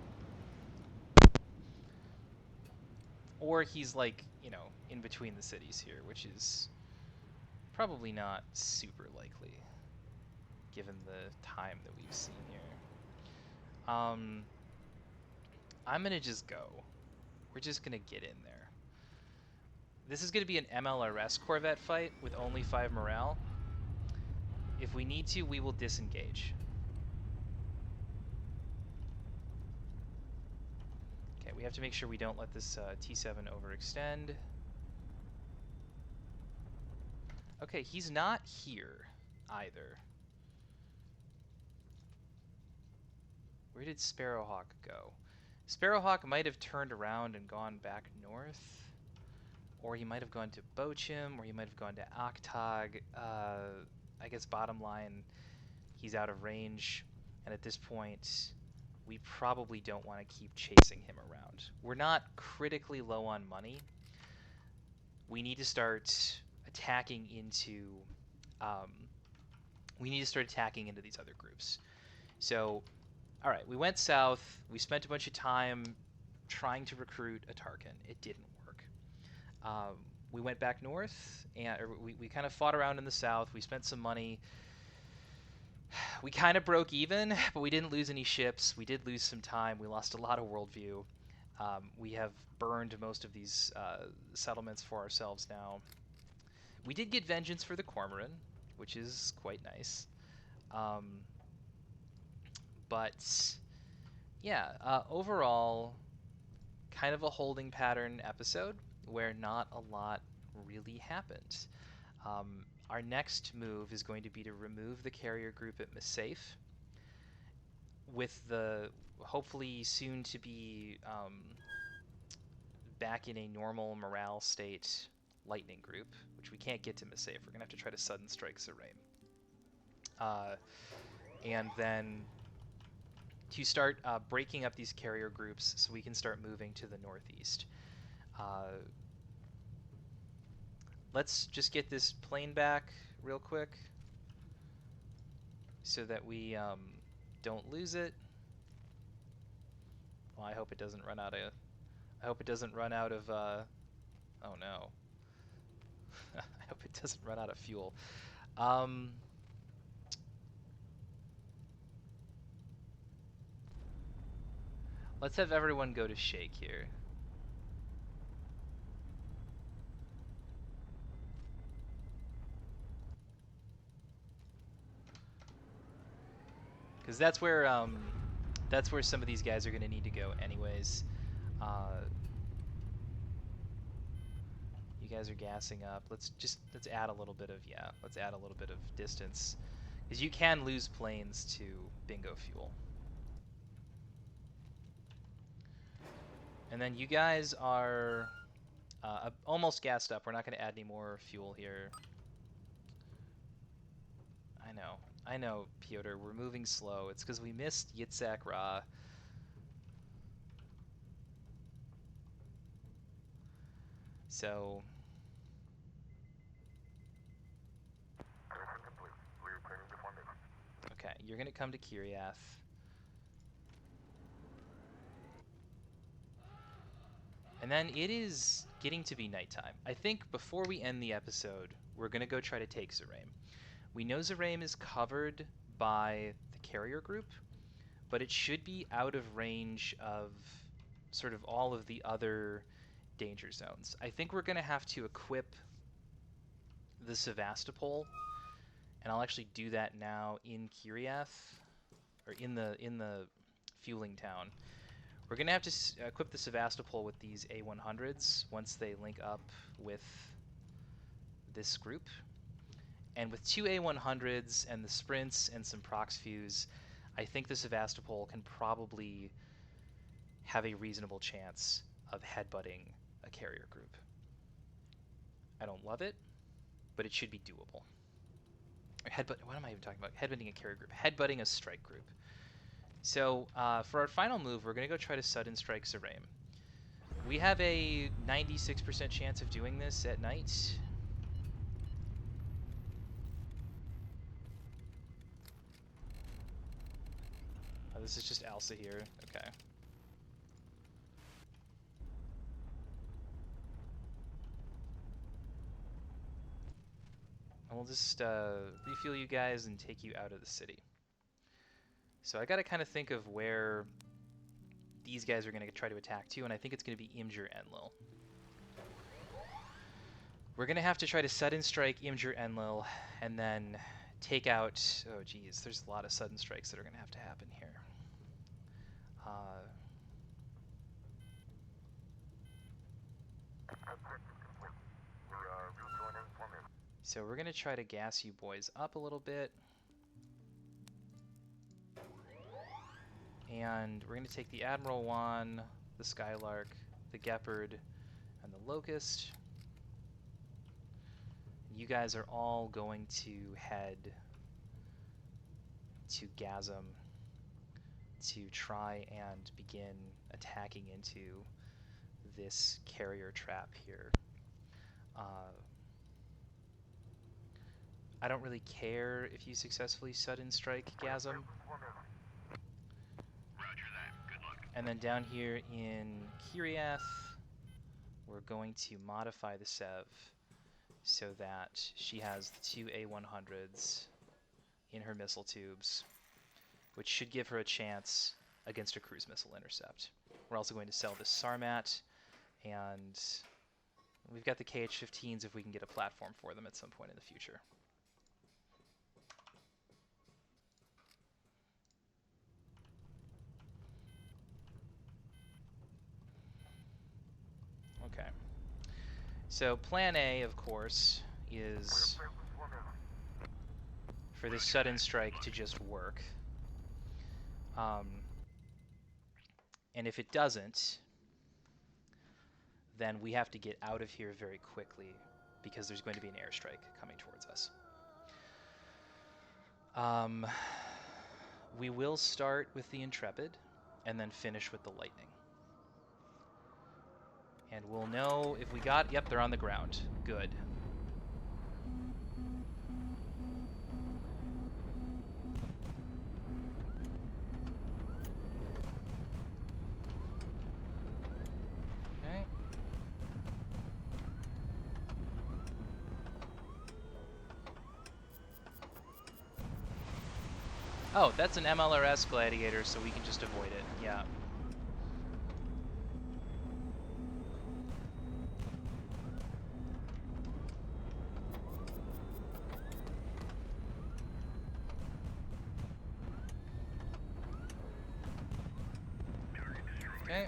Or he's like, you know, in between the cities here, which is probably not super likely, given the time that we've seen here. I'm going to just go. We're just going to get in there. This is going to be an MLRS Corvette fight with only 5 morale. If we need to, we will disengage. Okay, we have to make sure we don't let this T7 overextend. Okay, he's not here either. Where did Sparrowhawk go? Sparrowhawk might have turned around and gone back north. Or he might have gone to Bochum, or he might have gone to Oktag. I guess bottom line, he's out of range. And at this point, we probably don't want to keep chasing him around. We're not critically low on money. We need to start attacking into... these other groups. So, all right, we went south. We spent a bunch of time trying to recruit a Tarkhan. It didn't work. We went back north, and we kind of fought around in the south. We spent some money. We kind of broke even, but we didn't lose any ships. We did lose some time. We lost a lot of worldview. We have burned most of these settlements for ourselves now. We did get vengeance for the Cormoran, which is quite nice. But yeah, overall, kind of a holding pattern episode where not a lot really happened. Our next move is going to be to remove the carrier group at Masafe with the hopefully soon to be back in a normal morale state lightning group, which we can't get to Masafe. We're going to have to try to sudden strike Zeraim. And then to start breaking up these carrier groups so we can start moving to the northeast. Let's just get this plane back real quick so that we don't lose it. Well, I hope it doesn't run out of... oh no. I hope it doesn't run out of fuel. Let's have everyone go to shake here. Because that's where some of these guys are going to need to go anyways. You guys are gassing up. Let's add a little bit of distance, because you can lose planes to bingo fuel. And then you guys are almost gassed up. We're not going to add any more fuel here. I know, Piotr. We're moving slow. It's because we missed Yitzhak Ra. So. Okay, you're going to come to Kiryath. And then it is getting to be nighttime. I think before we end the episode, we're going to go try to take Zeraim. We know Zeraim is covered by the carrier group, but it should be out of range of sort of all of the other danger zones. I think we're going to have to equip the Sevastopol, and I'll actually do that now in Kiryath, or in the fueling town. We're going to have to equip the Sevastopol with these A100s once they link up with this group. And with 2 A100s and the sprints and some prox fuse, I think the Sevastopol can probably have a reasonable chance of headbutting a carrier group. I don't love it, but it should be doable. Or what am I even talking about? Headbutting a carrier group. Headbutting a strike group. So for our final move, we're going to go try to sudden strike Zeraim. We have a 96% chance of doing this at night. Oh, this is just Alsa here. Okay. And we'll just refuel you guys and take you out of the city. So I got to kind of think of where these guys are going to try to attack too, and I think it's going to be Imgur Enlil. We're going to have to try to sudden strike Imgur Enlil and then take out... Oh, geez, there's a lot of sudden strikes that are going to happen here. So we're going to try to gas you boys up a little bit. And we're going to take the Admiral One, the Skylark, the Gepard, and the Locust. You guys are all going to head to Gazem to try and begin attacking into this carrier trap here. I don't really care if you successfully sudden strike Gazem. Roger that. Good luck. And then down here in Kiryath, we're going to modify the Sev so that she has the 2 A100s in her missile tubes, which should give her a chance against a cruise missile intercept. We're also going to sell this Sarmat, and we've got the KH-15s if we can get a platform for them at some point in the future. Okay. So plan A, of course, is for this sudden strike to just work. And if it doesn't, then we have to get out of here very quickly because there's going to be an airstrike coming towards us. We will start with the Intrepid and then finish with the Lightning. And we'll know if we got... Yep, they're on the ground. Good. Okay. Oh, that's an MLRS gladiator, so we can just avoid it. Yeah. Okay.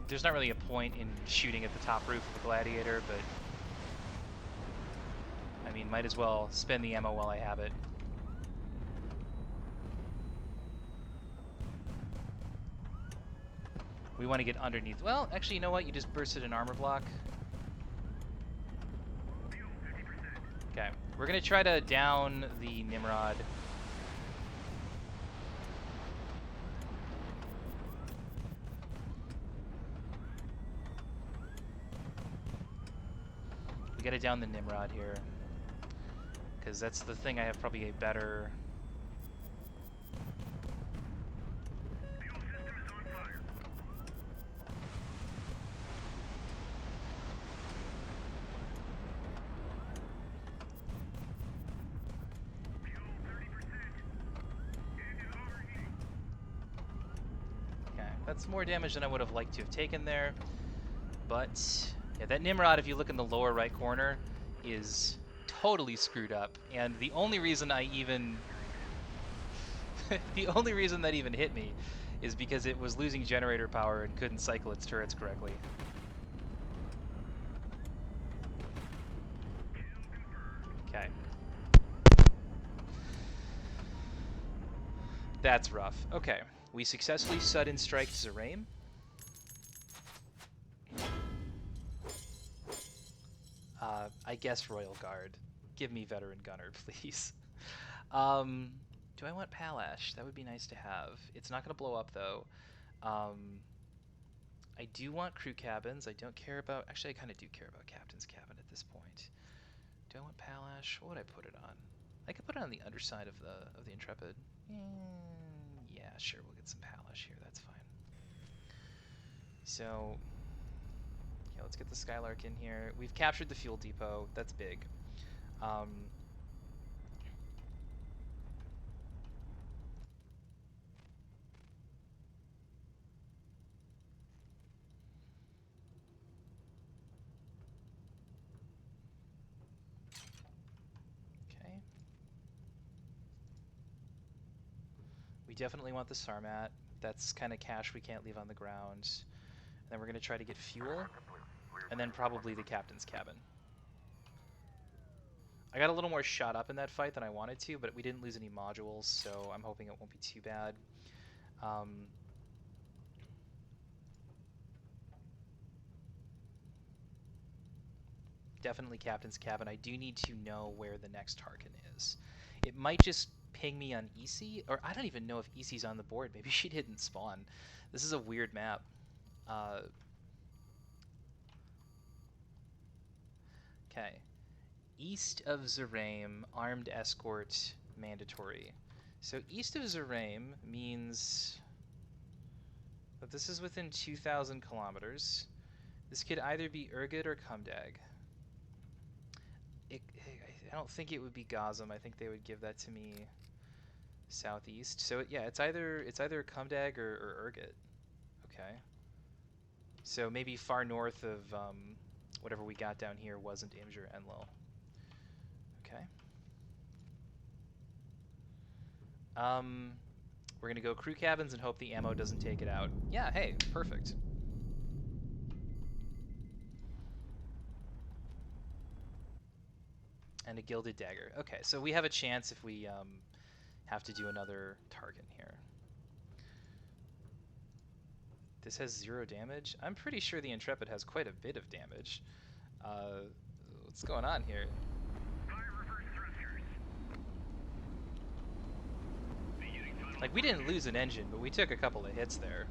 There's not really a point in shooting at the top roof of the gladiator, but I mean, might as well spend the ammo while I have it. We want to get underneath. Well, actually, you know what? You just bursted an armor block. Okay, we're gonna try to down the Nimrod. We gotta down the Nimrod here, because that's the thing I have probably a better... Fuel system is on fire. Fuel 30%. Engine overheating. Okay, that's more damage than I would have liked to have taken there, but yeah, that Nimrod, if you look in the lower right corner, is totally screwed up, and the only reason I even the only reason that even hit me is because it was losing generator power and couldn't cycle its turrets correctly. Okay. That's rough. Okay, we successfully sudden striked Zeraim. I guess Royal Guard. Give me Veteran Gunner, please. Do I want Palash? That would be nice to have. It's not going to blow up, though. I do want crew cabins. I don't care about... Actually, I kind of do care about Captain's Cabin at this point. Do I want Palash? What would I put it on? I could put it on the underside of the Intrepid. Yeah, sure, we'll get some Palash here. That's fine. So... yeah, let's get the Skylark in here. We've captured the fuel depot. That's big. Okay. We definitely want the Sarmat. That's kind of cash we can't leave on the ground. And then we're going to try to get fuel. And then probably the Captain's Cabin. I got a little more shot up in that fight than I wanted to, but we didn't lose any modules, so I'm hoping it won't be too bad. Definitely Captain's Cabin. I do need to know where the next Tarkhan is. It might just ping me on EC, or I don't even know if EC's on the board. Maybe she didn't spawn. This is a weird map. Okay. East of Zeraim, armed escort mandatory. So east of Zeraim means that this is within 2,000 kilometers. This could either be Urgut or Kumdag. I don't think it would be Gazam. I think they would give that to me southeast. So yeah, it's either Kumdag or Urgut. Okay. So maybe far north of whatever we got down here wasn't Imgur Enlil. Okay. We're gonna go crew cabins and hope the ammo doesn't take it out. Yeah, hey, perfect. And a gilded dagger. Okay, so we have a chance if we have to do another target here. This has 0 damage. I'm pretty sure the Intrepid has quite a bit of damage. What's going on here? Like, we didn't lose an engine, but we took a couple of hits there.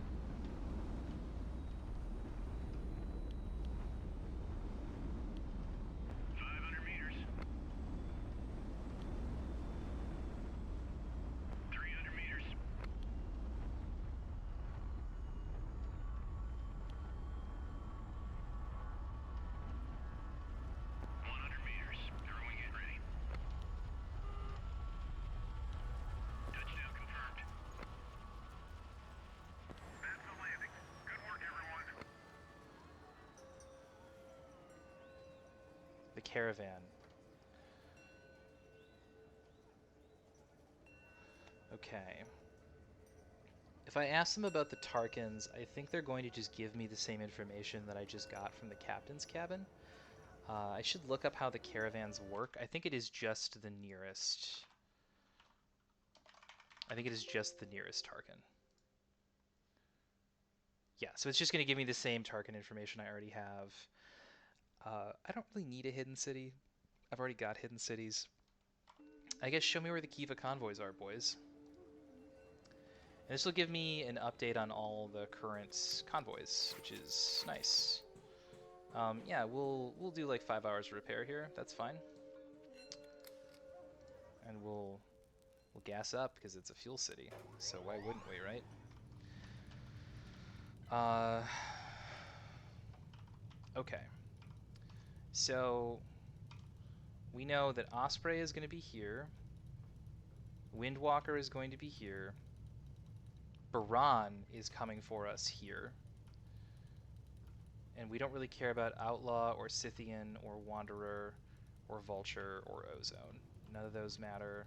caravan. Okay. If I ask them about the Tarkans, I think they're going to just give me the same information that I just got from the captain's cabin. I should look up how the caravans work. I think it is just the nearest. I think it is just the nearest Tarkan. Yeah, so it's just going to give me the same Tarkan information I already have. I don't really need a hidden city. I've already got hidden cities. I guess show me where the Kiva convoys are, boys. And this will give me an update on all the current convoys, which is nice. Yeah, we'll do like 5 hours of repair here. That's fine. And we'll gas up because it's a fuel city. So why wouldn't we, right? Okay. So we know that Osprey is going to be here. Windwalker is going to be here. Baran is coming for us here. And we don't really care about Outlaw or Scythian or Wanderer or Vulture or Ozone. None of those matter.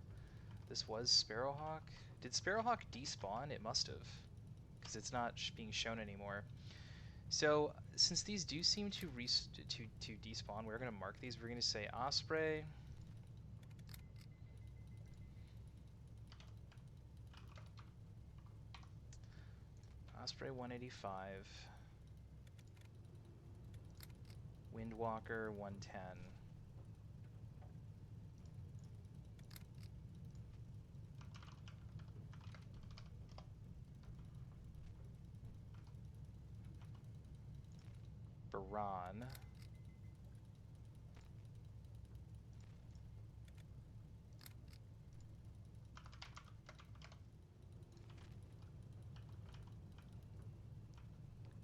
This was Sparrowhawk. Did Sparrowhawk despawn? It must have, because it's not being shown anymore. So since these do seem to despawn, we're going to mark these. We're going to say Osprey. Osprey 185. Windwalker 110. Baran.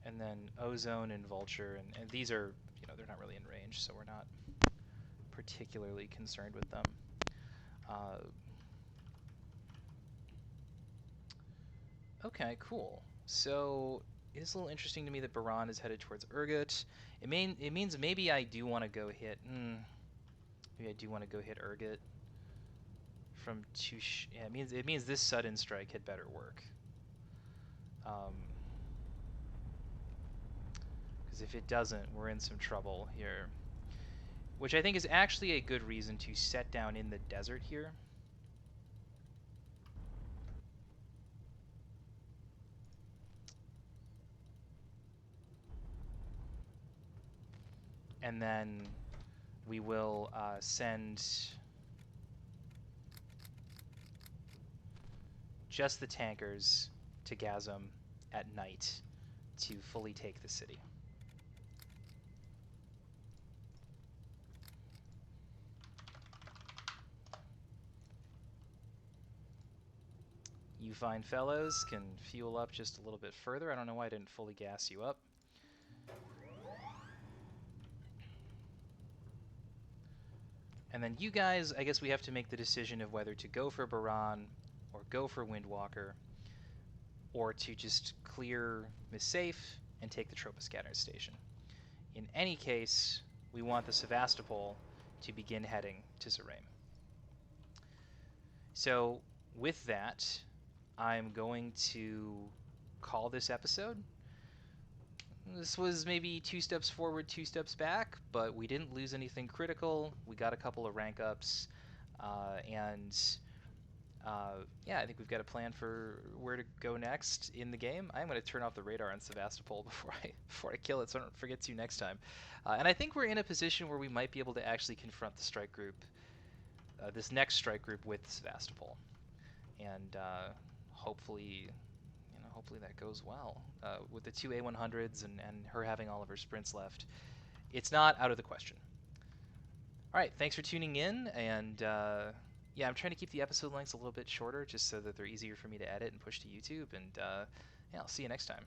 And then Ozone and Vulture, and these are, you know, they're not really in range, so we're not particularly concerned with them. Okay, cool. So it is a little interesting to me that Baran is headed towards Urgut. It means maybe I do want to go hit. Maybe I do want to go hit Urgut from Tush. Yeah, it means this sudden strike had better work. Because if it doesn't, we're in some trouble here. Which I think is actually a good reason to set down in the desert here. And then we will send just the tankers to Gazum at night to fully take the city. You fine fellows can fuel up just a little bit further. I don't know why I didn't fully gas you up. And then you guys, I guess we have to make the decision of whether to go for Baran or go for Windwalker, or to just clear Miss Safe and take the Troposcatter station. In any case, we want the Sevastopol to begin heading to Zerame. So with that, I'm going to call this episode. This was maybe 2 steps forward, 2 steps back, but we didn't lose anything critical. We got a couple of rank ups, yeah, I think we've got a plan for where to go next in the game. I'm going to turn off the radar on Sevastopol before I kill it, so I don't forget to next time. And I think we're in a position where we might be able to actually confront the strike group, this next strike group with Sevastopol, and hopefully that goes well. With the 2 A100s and her having all of her sprints left, it's not out of the question. All right, thanks for tuning in, and yeah, I'm trying to keep the episode lengths a little bit shorter just so that they're easier for me to edit and push to YouTube, and yeah, I'll see you next time.